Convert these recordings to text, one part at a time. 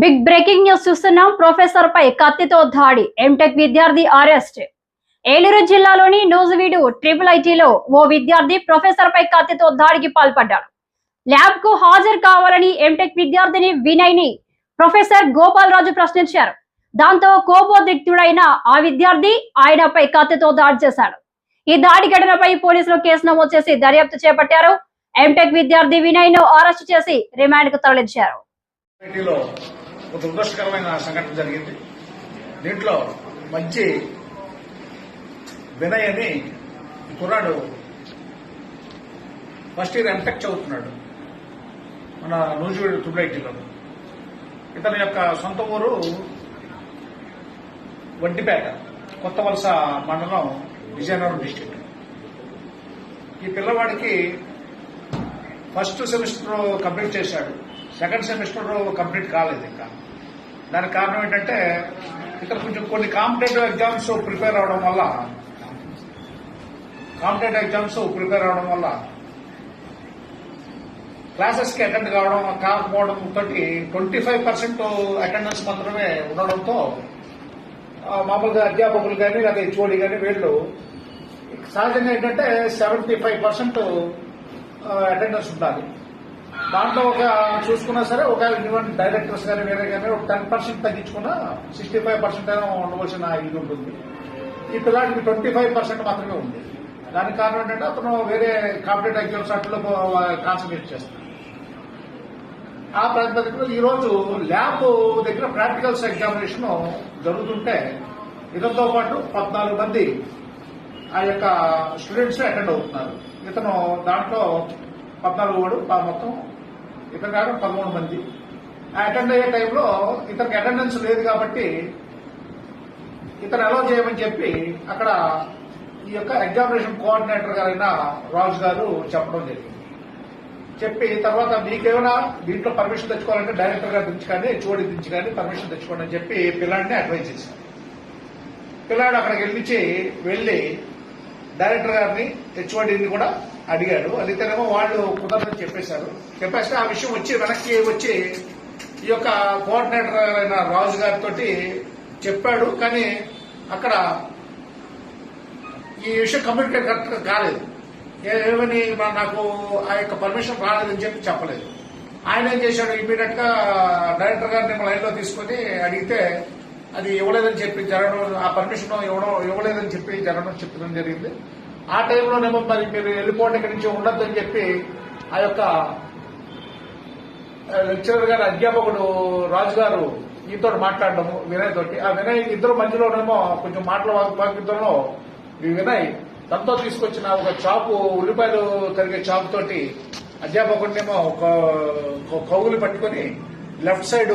Big breaking news చూస్తున్నాం. Professor పై కత్తితో దాడి, ఎంటెక్ విద్యార్థి అరెస్ట్. ఏలూరు జిల్లాలోని నూజివీడు IIITలో ఓ విద్యార్థి ప్రొఫెసర్ పై కత్తితో దాడికి పాల్పడ్డాడు. ల్యాబ్ కు హాజరు కావాలని ఎంటెక్ విద్యార్థిని వినయ్ ని ప్రొఫెసర్ గోపాల్ రాజు ప్రశ్నించారు. దాంతో కోపోద్రిక్తుడైన ఆ విద్యార్థి ఆయనపై కత్తితో దాడి చేశాడు. ఈ దాడి ఘటనపై పోలీసులు కేసు నమోదు చేసి దర్యాప్తు చేపట్టారు. ఎంటెక్ విద్యార్థి వినయ్ ను అరెస్టు చేసి రిమాండ్ కు తరలించారు. ఒక దురదృష్టకరమైన సంఘటన జరిగింది. దీంట్లో మంచి వినయ్ అని కుర్రాడు ఫస్ట్ ఇయర్ ఎంటెక్ చదువుతున్నాడు మన నూజివీడు IIITలో. ఇతని యొక్క సొంత ఊరు వడ్డిపేట, కొత్త వలస మండలం, విజయనగరం డిస్టిక్ట్. ఈ పిల్లవాడికి ఫస్ట్ సెమిస్టర్ కంప్లీట్ చేశాడు, సెకండ్ సెమిస్టర్ కంప్లీట్ కాలేదు. ఇంకా దానికి కారణం ఏంటంటే ఇక్కడ కొంచెం కొన్ని కాంపిటేటివ్ ఎగ్జామ్స్ ప్రిపేర్ అవడం వల్ల క్లాసెస్ కి అటెండ్ కాకపోవడం తోటి 25% అటెండెన్స్ మాత్రమే ఉండడంతో మామూలుగా అధ్యాపకులు కానీ లేదా HOD కానీ వీళ్ళు సహజంగా ఏంటంటే 75% అటెండెన్స్ ఉండాలి. దాంట్లో ఒక చూసుకున్నా సరే ఒక ఈవెన్ డైరెక్టర్స్ కానీ వేరే కానీ ఒక 10% తగ్గించుకున్నా 65% అయినా ఉండవలసిన ఇది ఉంటుంది. ఈ పిల్లాడికి 25% మాత్రమే ఉంది. దానికి కారణం ఏంటంటే అతను వేరే కాంపిటేటివ్ ఎగ్జామ్స్ అట్లో కాన్సన్ట్రేట్ చేస్తాడు. ఆ ప్రాతిపదికలో ఈ రోజు ల్యాబ్ దగ్గర ప్రాక్టికల్స్ ఎగ్జామినేషన్ జరుగుతుంటే ఇతనితో పాటు 14 మంది ఆ యొక్క స్టూడెంట్స్ అటెండ్ అవుతున్నారు. ఇతను దాంట్లో 14 వాడు మొత్తం ఇతను కాదు 13 మంది. ఆ అటెండ్ అయ్యే టైంలో ఇతనికి అటెండెన్స్ లేదు కాబట్టి ఇతను అలౌ చేయమని చెప్పి అక్కడ ఈ యొక్క ఎగ్జామినేషన్ కోఆర్డినేటర్ గారైన రాజు గారు చెప్పడం జరిగింది. చెప్పి తర్వాత మీకేమైనా దీంట్లో పర్మిషన్ తెచ్చుకోవాలంటే డైరెక్టర్ గారి నుంచి కానీ HOD నుంచి కానీ పర్మిషన్ తెచ్చుకోండి అని చెప్పి పిల్లాడిని అడ్వైజ్ చేశారు. పిల్లాడు అక్కడికి వెళ్లి డైరెక్టర్ గారిని HODని కూడా అడిగాడు. అడిగితేనేమో వాళ్ళు కుదరదని చెప్పేస్తే ఆ విషయం వెనక్కి వచ్చి ఈ యొక్క కోఆర్డినేటర్ అయిన రాజు గారితో చెప్పాడు. కానీ అక్కడ ఈ విషయం కమ్యూనికేట్ కరెక్ట్గా కాలేదు. ఏమని నాకు ఆ యొక్క పర్మిషన్ రాలేదని చెప్పలేదు. ఆయన ఏం చేశాడు, ఇమీడియట్ గా డైరెక్టర్ గారిని లైన్లో తీసుకుని అడిగితే అది ఇవ్వలేదని చెప్పి జరగడం, ఆ పర్మిషన్ ఇవ్వలేదని చెప్పి జరగడం చెప్పడం జరిగింది. ఆ టైంలోనేమో మరి మీరు వెళ్ళిపోండి, ఇక్కడి నుంచి ఉండొద్దని చెప్పి ఆ యొక్క లెక్చరర్ గారు అధ్యాపకుడు రాజు గారు ఈతో మాట్లాడడము వినయ్ తోటి. ఆ వినయ్ ఇద్దరు మధ్యలోనేమో కొంచెం మాటల వాగ్యుద్ధంలో ఈ వినయ్ తనతో తీసుకొచ్చిన ఒక చాపు, ఉల్లిపాయలు తరిగే చాపు తోటి అధ్యాపకుడినేమో కౌగులు పట్టుకుని లెఫ్ట్ సైడ్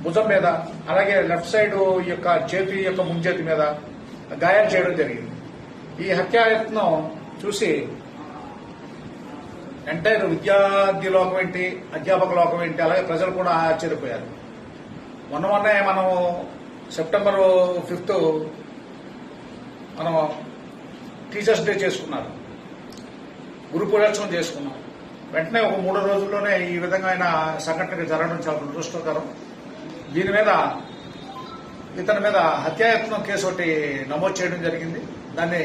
భుజం మీద, అలాగే లెఫ్ట్ సైడ్ ఈ యొక్క చేతి యొక్క ముంజేతి మీద గాయాలు చేయడం జరిగింది. ఈ హత్యాయత్నం చూసి ఎంటైర్ విద్యార్థి లోకం ఏంటి, అధ్యాపక లోకం ఏంటి, అలాగే ప్రజలు కూడా ఆశ్చర్యపోయారు. మొన్నే మనం సెప్టెంబర్ 5 మనం టీచర్స్ డే చేసుకున్నారు, గురు పూజోత్సవం చేసుకున్నాం. వెంటనే ఒక 3 రోజుల్లోనే ఈ విధంగా ఆయన సంఘటన జరగడం చాలా దురదృష్టకరం. దీని మీద ఇతని మీద హత్యాయత్నం కేసు ఒకటి నమోదు చేయడం జరిగింది. దాన్ని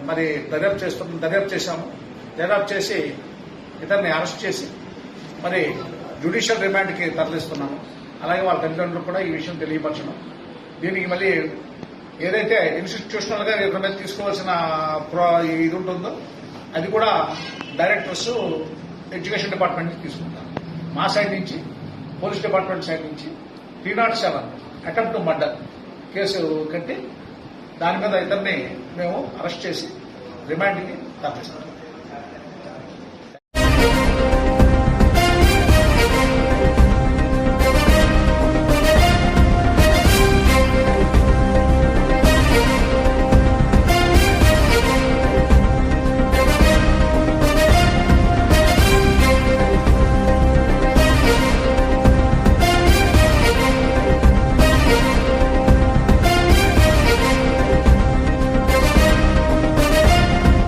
మరి దర్యాప్తు చేశాము. దర్యాప్తు చేసి ఇతన్ని అరెస్ట్ చేసి మరి జ్యుడిషియల్ రిమాండ్కి తరలిస్తున్నాము. అలాగే వాళ్ళ తల్లిదండ్రులు కూడా ఈ విషయం తెలియపరచడం. దీనికి మళ్ళీ ఏదైతే ఇన్స్టిట్యూషనల్ గా ఇతని మీద తీసుకోవాల్సిన ఇది ఉంటుందో అది కూడా డైరెక్టర్స్ ఎడ్యుకేషన్ డిపార్ట్మెంట్ నుంచి తీసుకుంటారు. మా సైడ్ నుంచి, పోలీస్ డిపార్ట్మెంట్ సైడ్ నుంచి 307 అటెంప్ట్ మర్డర్ కేసు కట్టి దాని మీద ఇతన్ని మేము అరెస్ట్ చేసి రిమాండ్కి తరలిస్తాం.